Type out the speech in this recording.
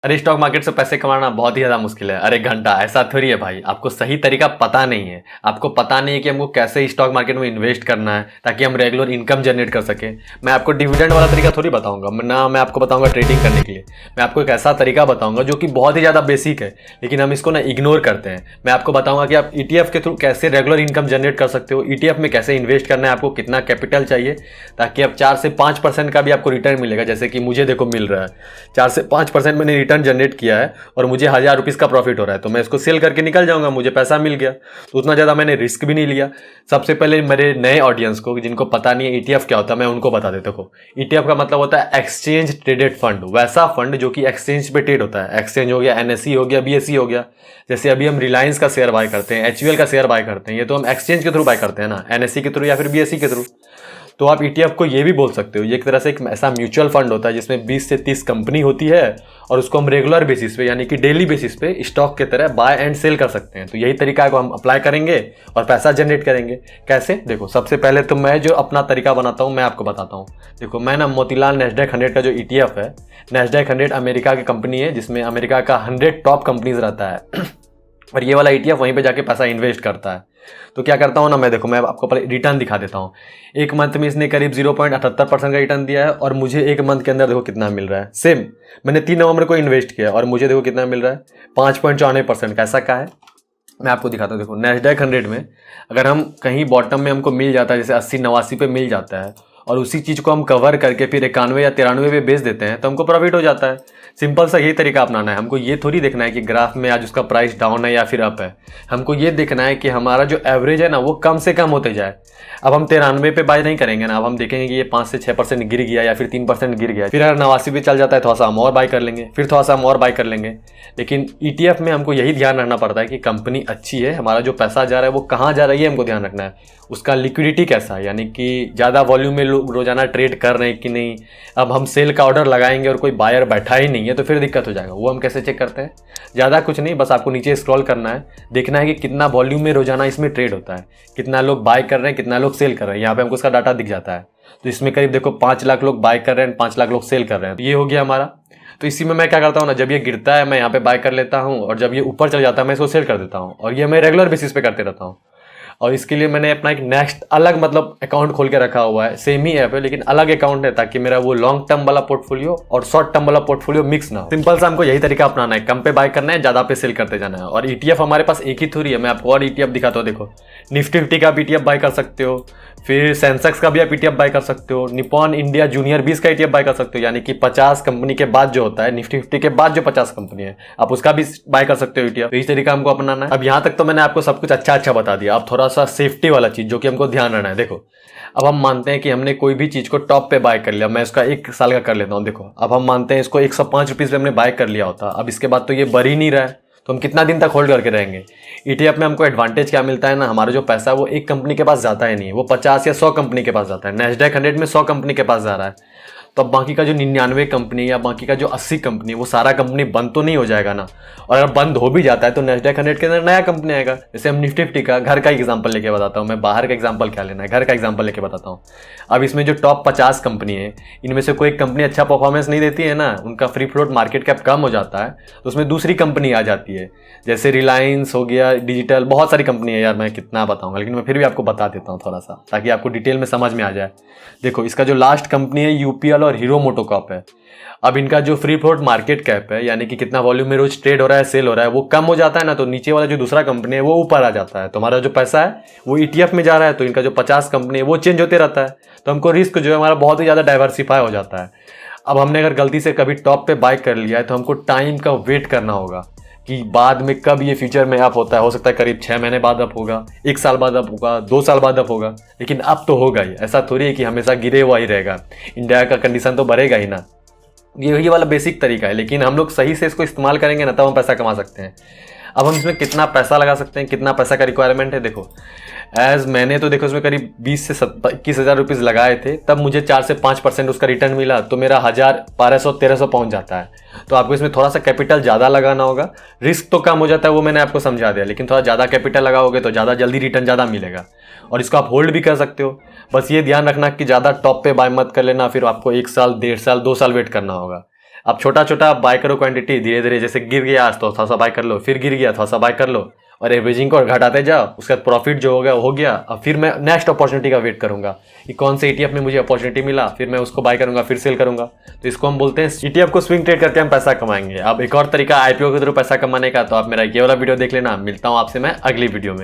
अरे stock market से पैसे कमाना बहुत ही ज़्यादा मुश्किल है। अरे घंटा ऐसा थोड़ी है भाई, आपको सही तरीका पता नहीं है। आपको पता नहीं है कि हमको कैसे स्टॉक मार्केट में इन्वेस्ट करना है ताकि हम रेगुलर इनकम जनरेट कर सकें। मैं आपको डिविडेंड वाला तरीका थोड़ी बताऊंगा ना, मैं आपको बताऊंगा ट्रेडिंग करने के लिए। मैं आपको एक ऐसा तरीका बताऊंगा जो कि बहुत ही ज़्यादा बेसिक है, लेकिन हम इसको ना इग्नोर करते हैं। मैं आपको बताऊंगा कि आप ETF के थ्रू कैसे रेगुलर इनकम जनरेट कर सकते हो, ETF में कैसे इन्वेस्ट करना है, आपको कितना कैपिटल चाहिए ताकि आप 4 से 5% का भी आपको रिटर्न मिलेगा। जैसे कि मुझे देखो मिल रहा है 4 से 5% मैंने रिटर्न जनरेट किया है और मुझे 1000 रुपीज़ का प्रॉफिट हो रहा है, तो मैं इसको सेल करके निकल जाऊंगा, मुझे पैसा मिल गया। तो उतना ज़्यादा मैंने रिस्क भी नहीं लिया। सबसे पहले मेरे नए ऑडियंस को जिनको पता नहीं है ETF क्या होता है, मैं उनको बता देता हूँ। ETF का मतलब होता है एक्सचेंज ट्रेडेड फंड, वैसा फंड जो कि एक्सचेंज पे ट्रेड होता है। एक्सचेंज हो गया, NSE हो गया, BSE हो गया। जैसे अभी हम रिलायंस का शेयर बाय करते हैं, HUL का शेयर बाय करते हैं, ये तो हम एक्सचेंज के थ्रू बाय करते हैं ना, NSE के थ्रू या फिर BSE के थ्रू। तो आप ETF को ये भी बोल सकते हो, ये एक तरह से एक ऐसा म्यूचुअल फंड होता है जिसमें 20 से 30 कंपनी होती है और उसको हम रेगुलर बेसिस पे यानी कि डेली बेसिस पे स्टॉक के तरह बाय एंड सेल कर सकते हैं। तो यही तरीका को हम अप्लाई करेंगे और पैसा जनरेट करेंगे। कैसे? देखो, सबसे पहले तो मैं जो अपना तरीका बनाता हूँ मैं आपको बताता हूँ। देखो, मैं ना मोतीलाल नेस्डैक 100 का जो ETF है, नेस्डैक 100 अमेरिका की कंपनी है जिसमें अमेरिका का 100 टॉप कंपनीज रहता है और ये वाला ETF वहीं पे जाके पैसा इन्वेस्ट करता है। तो क्या करता हूँ ना मैं, देखो मैं आपको पहले रिटर्न दिखा देता हूँ। एक मंथ में इसने करीब 0.78% का रिटर्न दिया है और मुझे एक मंथ के अंदर देखो कितना मिल रहा है। सेम मैंने 3 नवंबर को इन्वेस्ट किया और मुझे देखो कितना मिल रहा है, 5.94% का। ऐसा क्या है मैं आपको दिखाता हूँ। देखो नेस्डैक 100 में अगर हम कहीं बॉटम में हमको मिल जाता है, जैसे 80-89 पे मिल जाता है और उसी चीज़ को हम कवर करके फिर 91 या 93 पे बेच देते हैं तो हमको प्रॉफिट हो जाता है। सिंपल सा यही तरीका अपनाना है। हमको ये थोड़ी देखना है कि ग्राफ में आज उसका प्राइस डाउन है या फिर अप है। हमको ये देखना है कि हमारा जो एवरेज है ना वो कम से कम होते जाए। अब हम 93 पे बाय नहीं करेंगे ना, अब हम देखेंगे कि ये 5 से 6% गिर गया या फिर 3% गिर गया, फिर अगर 89 पे चल जाता है थोड़ा सा हम और बाय कर लेंगे, फिर थोड़ा सा हम और बाय कर लेंगे। लेकिन ETF में हमको यही ध्यान रखना पड़ता है कि कंपनी अच्छी है, हमारा जो पैसा जा रहा है वो कहाँ जा रही है हमको ध्यान रखना है। उसका लिक्विडिटी कैसा है, यानी कि ज़्यादा वॉल्यूम में लोग रोजाना ट्रेड कर रहे हैं कि नहीं। अब हम सेल का ऑर्डर लगाएंगे और कोई बायर बैठा ही नहीं है तो फिर दिक्कत हो जाएगा। वो हम कैसे चेक करते हैं? ज़्यादा कुछ नहीं, बस आपको नीचे स्क्रॉल करना है, देखना है कि कितना वॉल्यूम में रोजाना इसमें ट्रेड होता है, कितना लोग बाय कर रहे हैं, कितना लोग सेल कर रहे हैं। यहाँ पे हमको उसका डाटा दिख जाता है। तो इसमें करीब देखो 5 लाख लोग बाय कर रहे हैं, 5 लाख लोग सेल कर रहे हैं। तो ये हो गया हमारा। तो इसी में मैं क्या करता हूँ ना, जब ये गिरता है मैं यहाँ पे बाय कर लेता हूँ और जब ये ऊपर चल जाता है मैं इसको सेल कर देता हूँ और ये मैं रेगुलर बेसिस पे करते रहता हूँ। और इसके लिए मैंने अपना एक नेक्स्ट अलग मतलब अकाउंट खोल के रखा हुआ है। सेम ही ऐप है लेकिन अलग अकाउंट है ताकि मेरा वो लॉन्ग टर्म वाला पोर्टफोलियो और शॉर्ट टर्म वाला पोर्टफोलियो मिक्स ना हो। सिंपल सा हमको यही तरीका अपनाना है, कम पे बाय करना है, ज्यादा पे सेल करते जाना है। और ETF हमारे पास एक ही थोड़ी है, मैं आपको और ETF दिखाता हूँ। देखो निफ्टी 50 का भी ETF बाय कर सकते हो, फिर सेंसेक्स का भी आप ETF बाय कर सकते हो, निपॉन इंडिया जूनियर 20 का ETF बाय कर सकते हो, यानी कि 50 कंपनी के बाद जो होता है, निफ्टी 50 के बाद जो 50 कंपनी है आप उसका भी बाय कर सकते हो ETF। तो इस तरीका हमको अपनाना है। अब यहाँ तक तो मैंने आपको सब कुछ अच्छा बता दिया। अब थोड़ा सा सेफ्टी वाला चीज जो कि हमको ध्यान रखना है। देखो अब हम मानते हैं कि हमने कोई भी चीज को टॉप पे बाय कर लिया, मैं इसका 1 साल का कर लेता हूँ। देखो अब हम मानते हैं इसको 105 रुपीज पे हमने बाय कर लिया होता, अब इसके बाद तो ये बढ़ ही नहीं रहा है तो हम कितना दिन तक होल्ड करके रहेंगे। ETF में हमको एडवांटेज क्या मिलता है ना, हमारा जो पैसा है वो एक कंपनी के पास जाता है नहीं, वो 50 या 100 कंपनी के पास जाता है। नेस्डैक 100 में 100 कंपनी के पास जा रहा है, तो अब बाकी का जो 99 कंपनी या बाकी का जो 80 कंपनी वो सारा कंपनी बंद तो नहीं हो जाएगा ना। और अगर बंद हो भी जाता है तो नेस्डैक 100 के अंदर नया कंपनी आएगा। जैसे हम निफ्टी 50 का घर का एग्जांपल लेके बताता हूँ, मैं बाहर का एग्जांपल क्या लेना है, घर का एग्जांपल लेके बताता हूँ। अब इसमें जो टॉप 50 कंपनी है इनमें से कोई कंपनी अच्छा परफॉर्मेंस नहीं देती है ना, उनका फ्री फ्लोट मार्केट कैप कम हो जाता है तो उसमें दूसरी कंपनी आ जाती है। जैसे रिलायंस हो गया, डिजिटल, बहुत सारी कंपनी है यार, मैं कितना बताऊंगा, लेकिन मैं फिर भी आपको बता देता हूँ थोड़ा सा ताकि आपको डिटेल में समझ में आ जाए। देखो इसका जो लास्ट कंपनी है UPL और हीरो मोटोकॉर्प है। अब इनका जो फ्री फ्लोट मार्केट कैप है, यानी कि कितना वॉल्यूम में रोज ट्रेड हो रहा है, सेल हो रहा है, वो कम हो जाता है ना, तो नीचे वाला जो दूसरा कंपनी है वो ऊपर आ जाता है। तो हमारा जो पैसा है वो ETF में जा रहा है, तो इनका जो 50 कंपनी है वो चेंज होते रहता है, तो हमको रिस्क जो है हमारा बहुत ही ज़्यादा डाइवर्सिफाई हो जाता है। अब हमने अगर गलती से कभी टॉप पे बाय कर लिया है तो हमको टाइम का वेट करना होगा कि बाद में कब ये फ्यूचर में अप होता है। हो सकता है करीब 6 महीने बाद अप होगा, 1 साल बाद अप होगा, 2 साल बाद अप होगा, लेकिन अब तो होगा ही। ऐसा थोड़ी है कि हमेशा गिरे हुआ ही रहेगा, इंडिया का कंडीशन तो बढ़ेगा ही ना। ये वाला बेसिक तरीका है, लेकिन हम लोग सही से इसको इस्तेमाल करेंगे ना तब हम पैसा कमा सकते हैं। अब हम इसमें कितना पैसा लगा सकते हैं, कितना पैसा का रिक्वायरमेंट है। देखो मैंने तो देखो इसमें करीब 20 से 21,000 रुपीज़ लगाए थे, तब मुझे 4 से 5% उसका रिटर्न मिला, तो मेरा 1000, 1200, 1300 पहुंच जाता है। तो आपको इसमें थोड़ा सा कैपिटल ज़्यादा लगाना होगा, रिस्क तो कम हो जाता है वो मैंने आपको समझा दिया, लेकिन थोड़ा ज़्यादा कैपिटल लगाओगे तो ज़्यादा जल्दी रिटर्न ज़्यादा मिलेगा और इसको आप होल्ड भी कर सकते हो। बस ये ध्यान रखना कि ज़्यादा टॉप पे बाय मत कर लेना, फिर आपको 1 साल, 1.5 साल, 2 साल वेट करना होगा। आप छोटा छोटा बाय करो क्वांटिटी, धीरे धीरे जैसे गिर गया आज तो थोड़ा सा बाय कर लो, फिर गिर गया थोड़ा सा बाय कर लो, और एवरेजिंग को घटाते जाओ। उसका प्रॉफिट जो हो गया वो हो गया। अब फिर मैं नेक्स्ट अपॉर्चुनिटी का वेट करूंगा कि कौन से ETF में मुझे अपॉर्चुनिटी मिला, फिर मैं उसको बाय करूंगा, फिर सेल करूंगा। तो इसको हम बोलते हैं ETF को स्विंग ट्रेड करके हम पैसा कमाएंगे। अब एक और तरीका IPO के थ्रू पैसा कमाने का, तो आप मेरा ये वाला वीडियो देख लेना। मिलता हूँ आपसे मैं अगली वीडियो में।